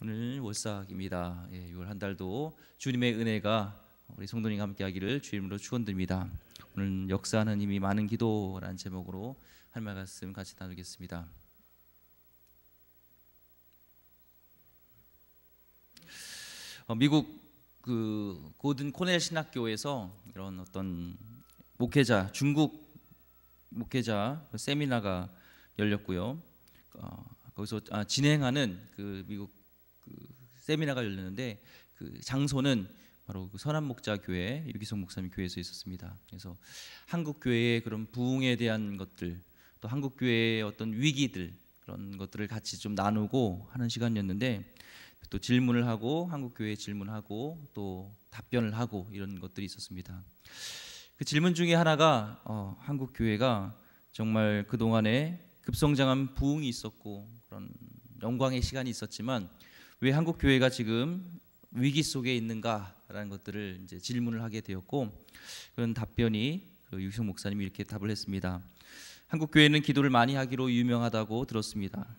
오늘 월삭입니다. 6월 한 달도 주님의 은혜가 우리 성도님과 함께하기를 주님으로 축원드립니다. 오늘 역사하는 힘이 많은 기도라는 제목으로 할 말씀 같이 나누겠습니다. 미국 고든 코넬 신학교에서 이런 어떤 목회자, 중국 목회자 세미나가 열렸고요. 거기서 진행하는 미국 세미나가 열렸는데 그 장소는 바로 선한 목자 교회 유기성 목사님 교회에서 있었습니다. 그래서 한국 교회의 그런 부흥에 대한 것들, 또 한국 교회의 어떤 위기들, 그런 것들을 같이 좀 나누고 하는 시간이었는데, 또 질문을 하고 한국 교회에 질문하고 또 답변을 하고 이런 것들이 있었습니다. 그 질문 중에 하나가 한국 교회가 정말 그 동안에 급성장한 부흥이 있었고 그런 영광의 시간이 있었지만 왜 한국 교회가 지금 위기 속에 있는가라는 것들을 이제 질문을 하게 되었고, 그런 답변이 유기성 목사님이 이렇게 답을 했습니다. 한국 교회는 기도를 많이 하기로 유명하다고 들었습니다.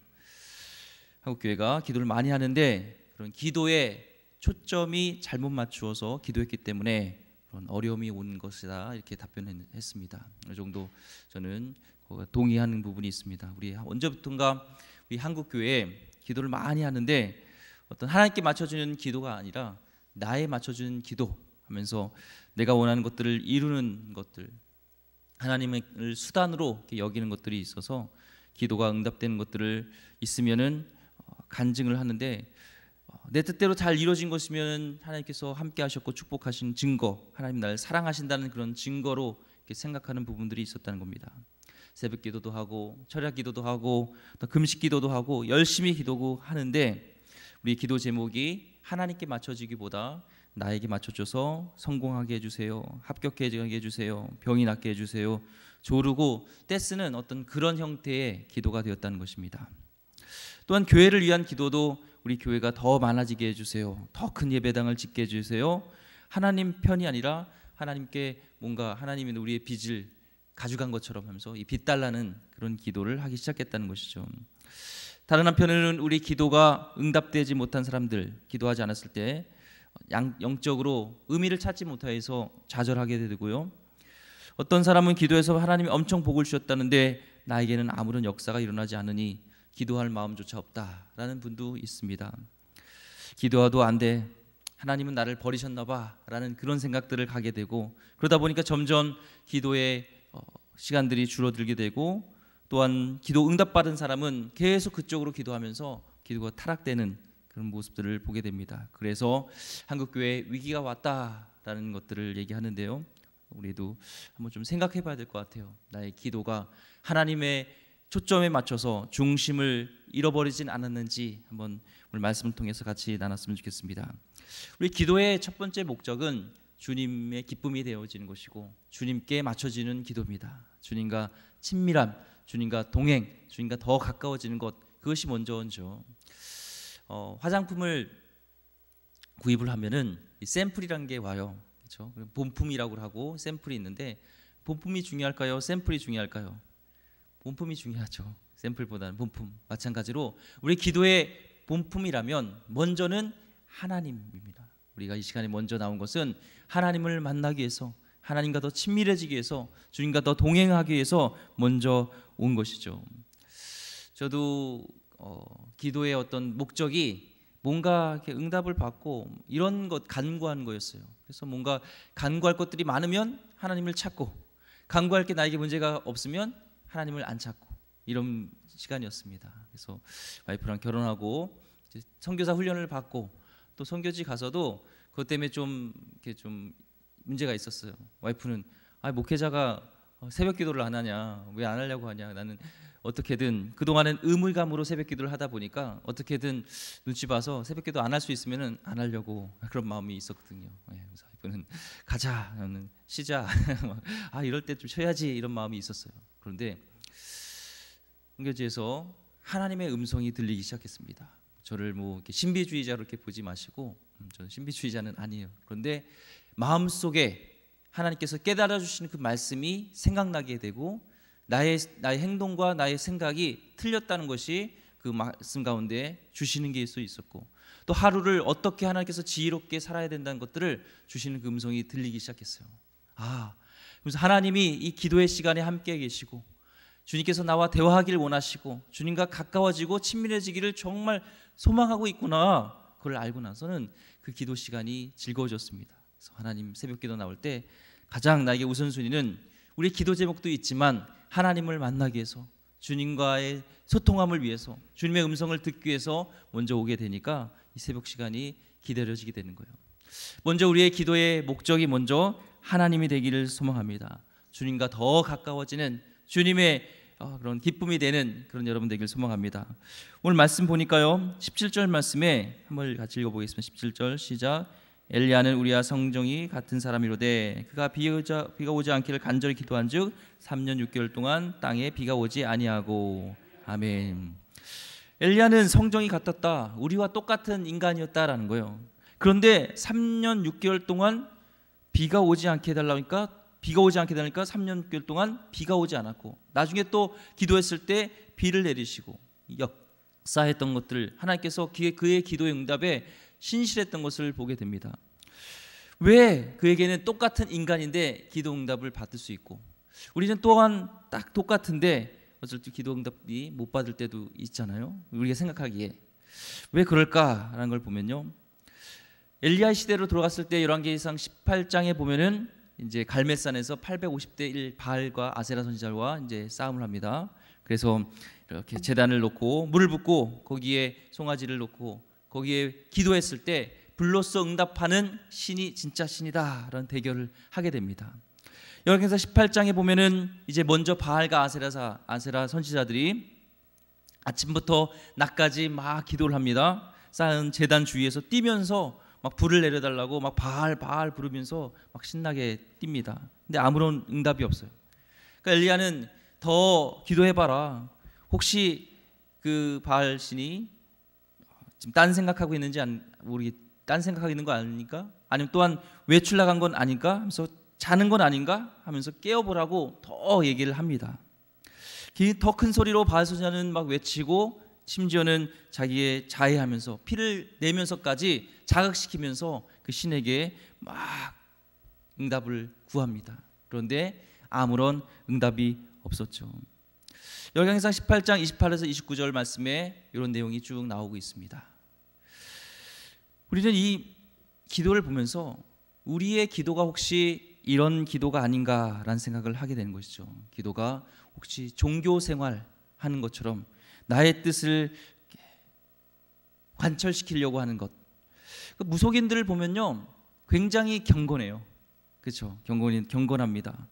한국 교회가 기도를 많이 하는데 그런 기도에 초점이 잘못 맞추어서 기도했기 때문에 그런 어려움이 온 것이다, 이렇게 답변했습니다. 어느 정도 저는 동의하는 부분이 있습니다. 우리 언제부턴가 우리 한국 교회에 기도를 많이 하는데 어떤 하나님께 맞춰주는 기도가 아니라 나에 맞춰주는 기도 하면서 내가 원하는 것들을 이루는 것들, 하나님을 수단으로 여기는 것들이 있어서 기도가 응답되는 것들을 있으면은 간증을 하는데, 내 뜻대로 잘 이루어진 것이면 하나님께서 함께 하셨고 축복하신 증거, 하나님 나를 사랑하신다는 그런 증거로 이렇게 생각하는 부분들이 있었다는 겁니다. 새벽 기도도 하고 철야 기도도 하고 또 금식 기도도 하고 열심히 기도고 하는데, 우리 기도 제목이 하나님께 맞춰지기보다 나에게 맞춰줘서 성공하게 해주세요, 합격하게 해주세요, 병이 낫게 해주세요, 조르고 떼쓰는 어떤 그런 형태의 기도가 되었다는 것입니다. 또한 교회를 위한 기도도 우리 교회가 더 많아지게 해주세요, 더 큰 예배당을 짓게 해주세요, 하나님 편이 아니라 하나님께 뭔가 하나님이 우리의 빚을 가져간 것처럼 하면서 이 빚 달라는 그런 기도를 하기 시작했다는 것이죠. 다른 한편으로는 우리 기도가 응답되지 못한 사람들, 기도하지 않았을 때 영적으로 의미를 찾지 못해서 좌절하게 되고요. 어떤 사람은 기도해서 하나님이 엄청 복을 주셨다는데 나에게는 아무런 역사가 일어나지 않으니 기도할 마음조차 없다라는 분도 있습니다. 기도해도 안 돼, 하나님은 나를 버리셨나 봐 라는 그런 생각들을 가게 되고, 그러다 보니까 점점 기도의 시간들이 줄어들게 되고, 또한 기도 응답받은 사람은 계속 그쪽으로 기도하면서 기도가 타락되는 그런 모습들을 보게 됩니다. 그래서 한국교회에 위기가 왔다라는 것들을 얘기하는데요, 우리도 한번 좀 생각해 봐야 될 것 같아요. 나의 기도가 하나님의 초점에 맞춰서 중심을 잃어버리진 않았는지 한번 오늘 말씀을 통해서 같이 나눴으면 좋겠습니다. 우리 기도의 첫 번째 목적은 주님의 기쁨이 되어지는 것이고 주님께 맞춰지는 기도입니다. 주님과 친밀함, 주님과 동행, 주님과 더 가까워지는 것, 그것이 먼저죠. 화장품을 구입을 하면은 샘플이라는 게 와요. 그렇죠? 본품이라고 하고 샘플이 있는데, 본품이 중요할까요? 샘플이 중요할까요? 본품이 중요하죠. 샘플보다는 본품. 마찬가지로 우리 기도의 본품이라면 먼저는 하나님입니다. 우리가 이 시간에 먼저 나온 것은 하나님을 만나기 위해서, 하나님과 더 친밀해지기 위해서, 주님과 더 동행하기 위해서 먼저 온 것이죠. 저도 기도의 어떤 목적이 뭔가 이렇게 응답을 받고 이런 것 간구하는 거였어요. 그래서 뭔가 간구할 것들이 많으면 하나님을 찾고, 간구할 게 나에게 문제가 없으면 하나님을 안 찾고, 이런 시간이었습니다. 그래서 와이프랑 결혼하고 이제 선교사 훈련을 받고 또 선교지 가서도 그것 때문에 좀 이렇게 좀 문제가 있었어요. 와이프는 목회자가 새벽 기도를 안 하냐, 왜 안 하려고 하냐, 나는 어떻게든 그동안은 의무감으로 새벽 기도를 하다 보니까 어떻게든 눈치 봐서 새벽 기도 안 할 수 있으면 안 하려고 그런 마음이 있었거든요. 그래서 와이프는 가자, 나는 쉬자 이럴 때 좀 쉬어야지, 이런 마음이 있었어요. 그런데 선교지에서 하나님의 음성이 들리기 시작했습니다. 저를 뭐 이렇게 신비주의자로 이렇게 보지 마시고, 저는 신비주의자는 아니에요. 그런데 마음속에 하나님께서 깨달아 주시는 그 말씀이 생각나게 되고 나의 행동과 나의 생각이 틀렸다는 것이 그 말씀 가운데 주시는 게 있었고, 또 하루를 어떻게 하나님께서 지혜롭게 살아야 된다는 것들을 주시는 그 음성이 들리기 시작했어요. 그래서 하나님이 이 기도의 시간에 함께 계시고 주님께서 나와 대화하기를 원하시고 주님과 가까워지고 친밀해지기를 정말 소망하고 있구나, 그걸 알고 나서는 그 기도 시간이 즐거워졌습니다. 그래서 하나님 새벽기도 나올 때 가장 나에게 우선순위는 우리 기도 제목도 있지만 하나님을 만나기 위해서, 주님과의 소통함을 위해서, 주님의 음성을 듣기 위해서 먼저 오게 되니까 이 새벽 시간이 기다려지게 되는 거예요. 먼저 우리의 기도의 목적이 먼저 하나님이 되기를 소망합니다. 주님과 더 가까워지는 주님의 그런 기쁨이 되는 그런 여러분 되기를 소망합니다. 오늘 말씀 보니까요, 17절 말씀에 한번 같이 읽어보겠습니다. 17절 시작. 엘리야는 우리와 성정이 같은 사람이로되 그가 비가 오지 않기를 간절히 기도한즉 3년 6개월 동안 땅에 비가 오지 아니하고. 아멘. 엘리야는 성정이 같았다, 우리와 똑같은 인간이었다라는 거예요. 그런데 3년 6개월 동안 비가 오지 않게 해달라니까 3년 6개월 동안 비가 오지 않았고, 나중에 또 기도했을 때 비를 내리시고 역사했던 것들, 하나님께서 그의 기도의 응답에 신실했던 것을 보게 됩니다. 왜 그에게는 똑같은 인간인데 기도 응답을 받을 수 있고, 우리는 또한 딱 똑같은데 어쩔 때 기도 응답이 못 받을 때도 있잖아요. 우리가 생각하기에 왜 그럴까라는 걸 보면요, 엘리야 시대로 들어갔을 때 열왕기상 18장에 보면은 이제 갈멜산에서 850대 1 바알과 아세라 선지자와 이제 싸움을 합니다. 그래서 이렇게 제단을 놓고 물을 붓고 거기에 송아지를 놓고 거기에 기도했을 때 불로써 응답하는 신이 진짜 신이다라는 대결을 하게 됩니다. 열왕기상 18장에 보면은 이제 먼저 바알과 아세라 선지자들이 아침부터 낮까지 막 기도를 합니다. 쌓은 제단 주위에서 뛰면서 막 불을 내려달라고 막 바알 부르면서 막 신나게 뜁니다. 근데 아무런 응답이 없어요. 그러니까 엘리야는 더 기도해봐라, 혹시 그 바알 신이 지금 딴 생각하고 있는지 딴 생각하고 있는 거 아닙니까? 아니면 또한 외출 나간 건 아닐까? 하면서 자는 건 아닌가? 하면서 깨워보라고 더 얘기를 합니다. 더 큰 소리로 바알 선지자는 막 외치고 심지어는 자기의 자해하면서 피를 내면서까지 자극시키면서 그 신에게 막 응답을 구합니다. 그런데 아무런 응답이 없었죠. 열왕기상 18장 28에서 29절 말씀에 이런 내용이 쭉 나오고 있습니다. 우리는 이 기도를 보면서 우리의 기도가 혹시 이런 기도가 아닌가라는 생각을 하게 되는 것이죠. 기도가 혹시 종교 생활하는 것처럼 나의 뜻을 관철시키려고 하는 것. 무속인들을 보면요, 굉장히 경건해요. 그렇죠? 경건합니다.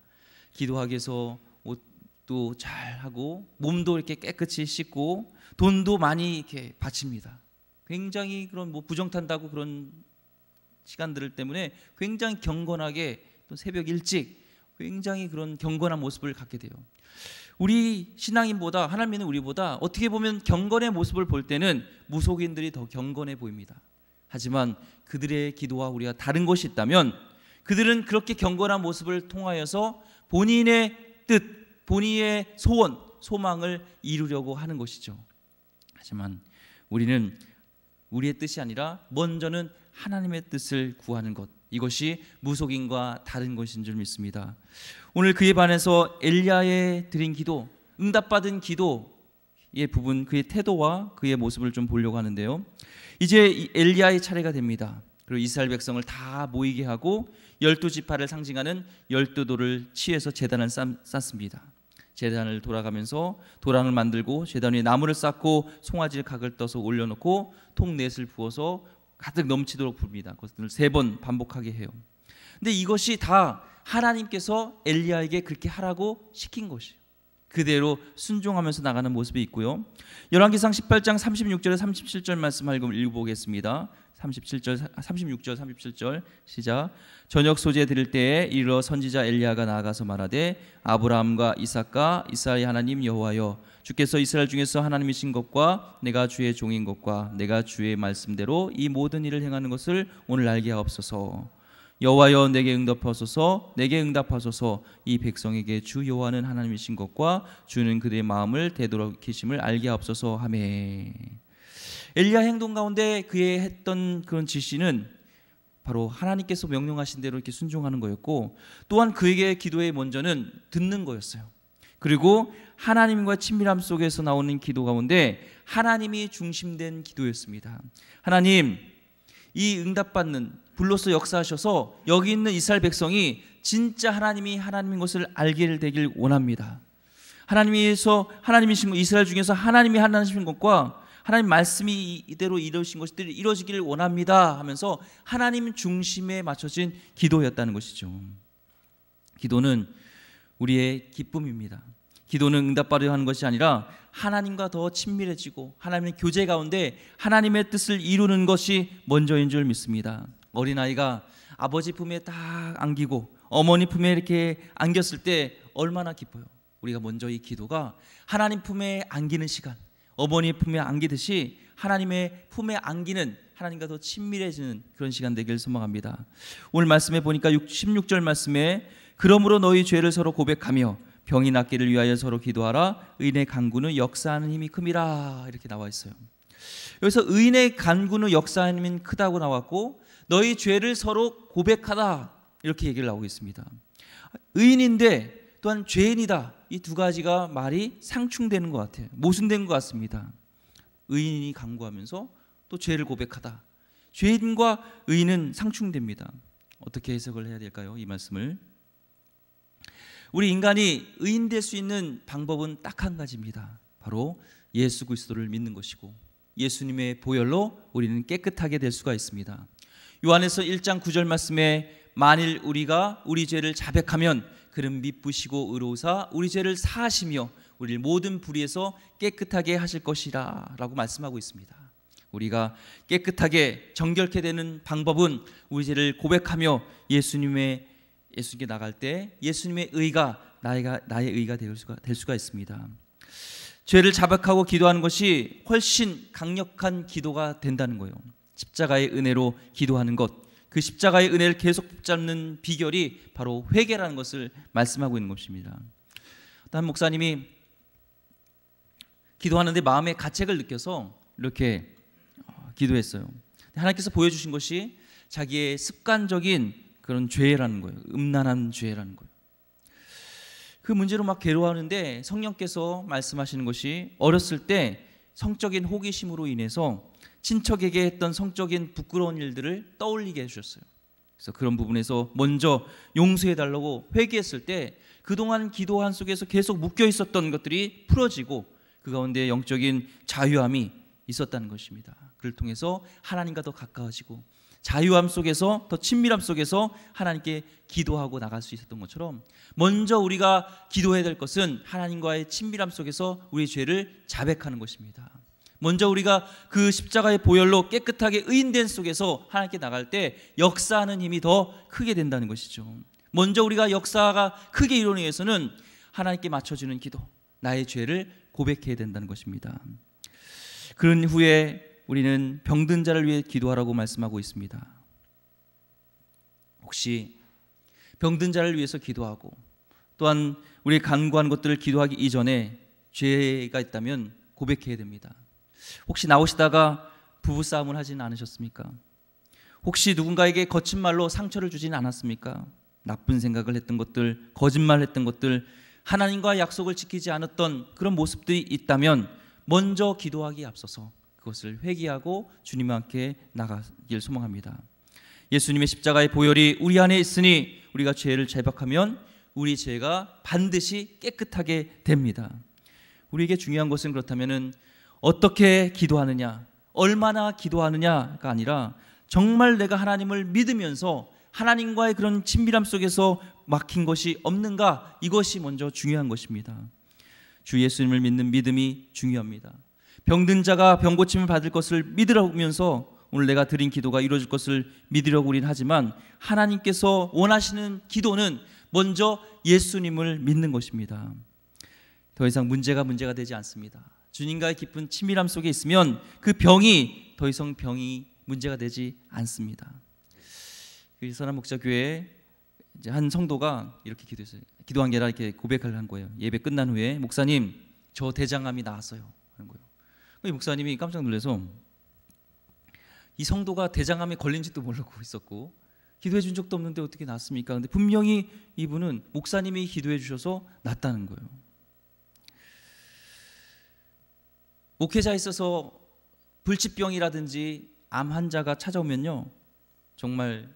기도하기 위해서 옷도 잘 하고 몸도 이렇게 깨끗이 씻고 돈도 많이 이렇게 바칩니다. 굉장히 그런 부정탄다고 그런 시간들 때문에 굉장히 경건하게, 또 새벽 일찍 굉장히 그런 경건한 모습을 갖게 돼요. 우리 신앙인보다, 하나님 믿는 우리보다 어떻게 보면 경건의 모습을 볼 때는 무속인들이 더 경건해 보입니다. 하지만 그들의 기도와 우리가 다른 것이 있다면, 그들은 그렇게 경건한 모습을 통하여서 본인의 뜻, 본인의 소원, 소망을 이루려고 하는 것이죠. 하지만 우리는 우리의 뜻이 아니라 먼저는 하나님의 뜻을 구하는 것, 이것이 무속인과 다른 것인 줄 믿습니다. 오늘 그에 반해서 엘리야의 드린 기도, 응답받은 기도의 부분, 그의 태도와 그의 모습을 좀 보려고 하는데요, 이제 엘리야의 차례가 됩니다. 그리고 이스라엘 백성을 다 모이게 하고 12지파를 상징하는 12돌을 취해서 제단을 쌓습니다. 제단을 돌아가면서 도랑을 만들고 제단 위에 나무를 쌓고 송아지 각을 떠서 올려놓고 통넷을 부어서 가득 넘치도록 부릅니다. 그것을 3번 반복하게 해요. 근데 이것이 다 하나님께서 엘리야에게 그렇게 하라고 시킨 것이에요. 그대로 순종하면서 나가는 모습이 있고요. 열왕기상 18장 36절에 37절 말씀 읽어보겠습니다. 36절 37절 시작. 저녁 소재 드릴 때에 이르러 선지자 엘리야가 나아가서 말하되 아브라함과 이삭과 이스라엘 하나님 여호와여, 주께서 이스라엘 중에서 하나님이신 것과 내가 주의 종인 것과 내가 주의 말씀대로 이 모든 일을 행하는 것을 오늘 알게 하옵소서. 여호와여 내게 응답하소서, 내게 응답하소서. 이 백성에게 주 여호와는 하나님이신 것과 주는 그들의 마음을 되돌이키심을 알게 하옵소서 하며, 엘리야 행동 가운데 그의 했던 그런 지시는 바로 하나님께서 명령하신 대로 이렇게 순종하는 거였고, 또한 그에게 기도의 먼저는 듣는 거였어요. 그리고 하나님과 친밀함 속에서 나오는 기도 가운데 하나님이 중심된 기도였습니다. 하나님, 이 응답받는 불로서 역사하셔서 여기 있는 이스라엘 백성이 진짜 하나님이 하나님인 것을 알게 되길 원합니다. 하나님이신 것, 이스라엘 중에서 하나님이 하나님이신 것과 하나님 말씀이 이대로 이루어진 것들이 이루어지기를 원합니다 하면서 하나님 중심에 맞춰진 기도였다는 것이죠. 기도는 우리의 기쁨입니다. 기도는 응답받으려 하는 것이 아니라 하나님과 더 친밀해지고 하나님의 교제 가운데 하나님의 뜻을 이루는 것이 먼저인 줄 믿습니다. 어린아이가 아버지 품에 딱 안기고 어머니 품에 이렇게 안겼을 때 얼마나 기뻐요. 우리가 먼저 이 기도가 하나님 품에 안기는 시간, 어머니 품에 안기듯이 하나님의 품에 안기는, 하나님과 더 친밀해지는 그런 시간 되길 소망합니다. 오늘 말씀에 보니까 16절 말씀에 그러므로 너희 죄를 서로 고백하며 병이 낫기를 위하여 서로 기도하라. 의인의 간구는 역사하는 힘이 큼이라. 이렇게 나와 있어요. 여기서 의인의 간구는 역사하는 힘이 크다고 나왔고, 너희 죄를 서로 고백하다 이렇게 얘기를 나오고 있습니다. 의인인데 또한 죄인이다, 이 두 가지가 말이 상충되는 것 같아요. 모순된 것 같습니다. 의인이 간구하면서 또 죄를 고백하다. 죄인과 의인은 상충됩니다. 어떻게 해석을 해야 될까요? 이 말씀을. 우리 인간이 의인 될 수 있는 방법은 딱 한 가지입니다. 바로 예수 그리스도를 믿는 것이고, 예수님의 보혈로 우리는 깨끗하게 될 수가 있습니다. 요한에서 1장 9절 말씀에 만일 우리가 우리 죄를 자백하면 그는 미쁘시고 의로우사 우리 죄를 사하시며 우리를 모든 불의에서 깨끗하게 하실 것이라 라고 말씀하고 있습니다. 우리가 깨끗하게 정결케 되는 방법은 우리 죄를 고백하며 예수님께 나갈 때 예수님의 의가 나의 의가 될 수가 있습니다. 죄를 자백하고 기도하는 것이 훨씬 강력한 기도가 된다는 거예요. 십자가의 은혜로 기도하는 것, 그 십자가의 은혜를 계속 붙잡는 비결이 바로 회개라는 것을 말씀하고 있는 것입니다. 한 목사님이 기도하는데 마음의 가책을 느껴서 이렇게 기도했어요. 하나님께서 보여주신 것이 자기의 습관적인 그런 죄라는 거예요. 음란한 죄라는 거예요. 그 문제로 막 괴로워하는데 성령께서 말씀하시는 것이 어렸을 때 성적인 호기심으로 인해서 친척에게 했던 성적인 부끄러운 일들을 떠올리게 해주셨어요. 그래서 그런 부분에서 먼저 용서해달라고 회개했을 때 그동안 기도한 속에서 계속 묶여 있었던 것들이 풀어지고 그 가운데 영적인 자유함이 있었다는 것입니다. 그를 통해서 하나님과 더 가까워지고 자유함 속에서, 더 친밀함 속에서 하나님께 기도하고 나갈 수 있었던 것처럼, 먼저 우리가 기도해야 될 것은 하나님과의 친밀함 속에서 우리의 죄를 자백하는 것입니다. 먼저 우리가 그 십자가의 보혈로 깨끗하게 의인된 속에서 하나님께 나갈 때 역사하는 힘이 더 크게 된다는 것이죠. 먼저 우리가 역사가 크게 이루기 위해서는 하나님께 맞춰주는 기도, 나의 죄를 고백해야 된다는 것입니다. 그런 후에 우리는 병든 자를 위해 기도하라고 말씀하고 있습니다. 혹시 병든 자를 위해서 기도하고 또한 우리 간구한 것들을 기도하기 이전에 죄가 있다면 고백해야 됩니다. 혹시 나오시다가 부부싸움을 하지는 않으셨습니까? 혹시 누군가에게 거친 말로 상처를 주지는 않았습니까? 나쁜 생각을 했던 것들, 거짓말했던 것들, 하나님과 약속을 지키지 않았던 그런 모습들이 있다면 먼저 기도하기에 앞서서 그것을 회개하고 주님과 함께 나가길 소망합니다. 예수님의 십자가의 보혈이 우리 안에 있으니 우리가 죄를 자백하면 우리 죄가 반드시 깨끗하게 됩니다. 우리에게 중요한 것은 그렇다면 어떻게 기도하느냐, 얼마나 기도하느냐가 아니라 정말 내가 하나님을 믿으면서 하나님과의 그런 친밀함 속에서 막힌 것이 없는가, 이것이 먼저 중요한 것입니다. 주 예수님을 믿는 믿음이 중요합니다. 병든 자가 병고침을 받을 것을 믿으려면서 오늘 내가 드린 기도가 이루어질 것을 믿으려고 우리는 하지만 하나님께서 원하시는 기도는 먼저 예수님을 믿는 것입니다. 더 이상 문제가 되지 않습니다. 주님과의 깊은 친밀함 속에 있으면 그 병이 더 이상 문제가 되지 않습니다. 그 선한 목자 교회에 이제 한 성도가 이렇게 기도했어요. 기도한 게 아니라 이렇게 고백을 한 거예요. 예배 끝난 후에 목사님, 저 대장암이 나았어요 하는 거예요. 이 목사님이 깜짝 놀라서 이 성도가 대장암에 걸린지도 모르고 있었고 기도해 준 적도 없는데 어떻게 낫습니까? 근데 분명히 이분은 목사님이 기도해 주셔서 낫다는 거예요. 목회자에 있어서 불치병이라든지 암 환자가 찾아오면요, 정말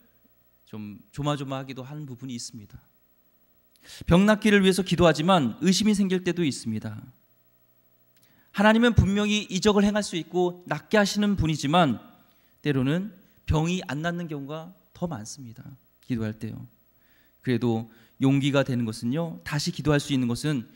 좀 조마조마하기도 하는 부분이 있습니다. 병 낫기를 위해서 기도하지만 의심이 생길 때도 있습니다. 하나님은 분명히 이적을 행할 수 있고 낫게 하시는 분이지만 때로는 병이 안 낫는 경우가 더 많습니다. 기도할 때요. 그래도 용기가 되는 것은요, 다시 기도할 수 있는 것은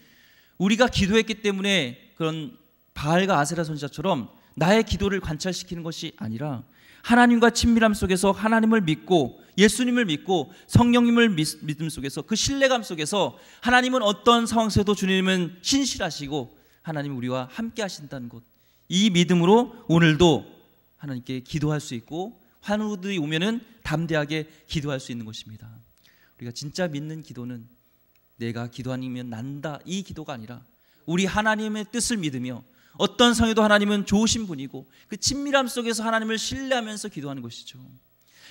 우리가 기도했기 때문에 그런 바알과 아세라 선지자처럼 나의 기도를 관찰시키는 것이 아니라 하나님과 친밀함 속에서 하나님을 믿고 예수님을 믿고 성령님을 믿음 속에서 그 신뢰감 속에서 하나님은 어떤 상황 속에도 주님은 신실하시고 하나님 우리와 함께 하신다는 것, 이 믿음으로 오늘도 하나님께 기도할 수 있고 환우들이 오면은 담대하게 기도할 수 있는 것입니다. 우리가 진짜 믿는 기도는 내가 기도하면 난다, 이 기도가 아니라 우리 하나님의 뜻을 믿으며 어떤 상황에도 하나님은 좋으신 분이고 그 친밀함 속에서 하나님을 신뢰하면서 기도하는 것이죠.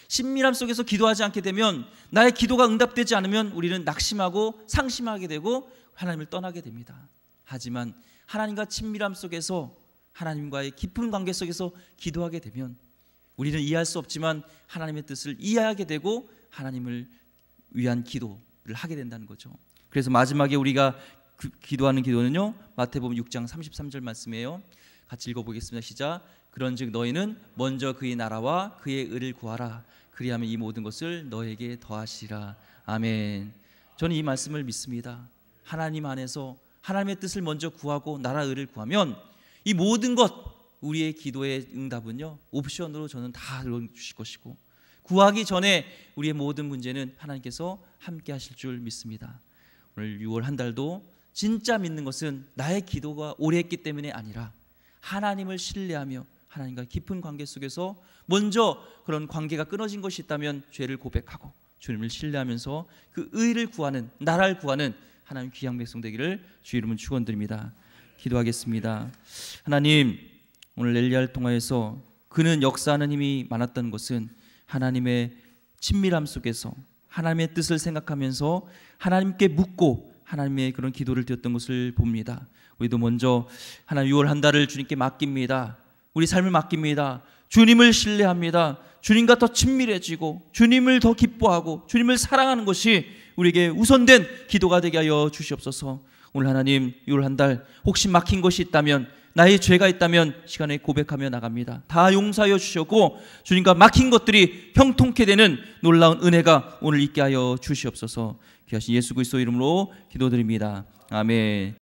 친밀함 속에서 기도하지 않게 되면, 나의 기도가 응답되지 않으면 우리는 낙심하고 상심하게 되고 하나님을 떠나게 됩니다. 하지만 하나님과 친밀함 속에서, 하나님과의 깊은 관계 속에서 기도하게 되면 우리는 이해할 수 없지만 하나님의 뜻을 이해하게 되고 하나님을 위한 기도를 하게 된다는 거죠. 그래서 마지막에 우리가 기도하는 기도는요, 마태복음 6장 33절 말씀이에요. 같이 읽어보겠습니다. 시작. 그런즉 너희는 먼저 그의 나라와 그의 의를 구하라. 그리하면 이 모든 것을 너에게 더하시리라. 아멘. 저는 이 말씀을 믿습니다. 하나님 안에서 하나님의 뜻을 먼저 구하고 나라 의를 구하면 이 모든 것, 우리의 기도의 응답은요, 옵션으로 저는 다 주실 것이고 구하기 전에 우리의 모든 문제는 하나님께서 함께 하실 줄 믿습니다. 오늘 6월 한 달도 진짜 믿는 것은 나의 기도가 오래 했기 때문에 아니라 하나님을 신뢰하며 하나님과 깊은 관계 속에서 먼저 그런 관계가 끊어진 것이 있다면 죄를 고백하고 주님을 신뢰하면서 그 의를 구하는, 나라를 구하는 하나님 귀한 백성 되기를 주 이름은 축원드립니다. 기도하겠습니다. 하나님, 오늘 엘리야를 통하여서 그는 역사하는 힘이 많았던 것은 하나님의 친밀함 속에서 하나님의 뜻을 생각하면서 하나님께 묻고 하나님의 그런 기도를 드렸던 것을 봅니다. 우리도 먼저 하나님 6월 한 달을 주님께 맡깁니다. 우리 삶을 맡깁니다. 주님을 신뢰합니다. 주님과 더 친밀해지고 주님을 더 기뻐하고 주님을 사랑하는 것이 우리에게 우선된 기도가 되게 하여 주시옵소서. 오늘 하나님 6월 한 달 혹시 막힌 것이 있다면, 나의 죄가 있다면 시간에 고백하며 나갑니다. 다 용서하여 주시고 주님과 막힌 것들이 형통케 되는 놀라운 은혜가 오늘 있게 하여 주시옵소서. 귀하신 예수 그리스도 이름으로 기도드립니다. 아멘.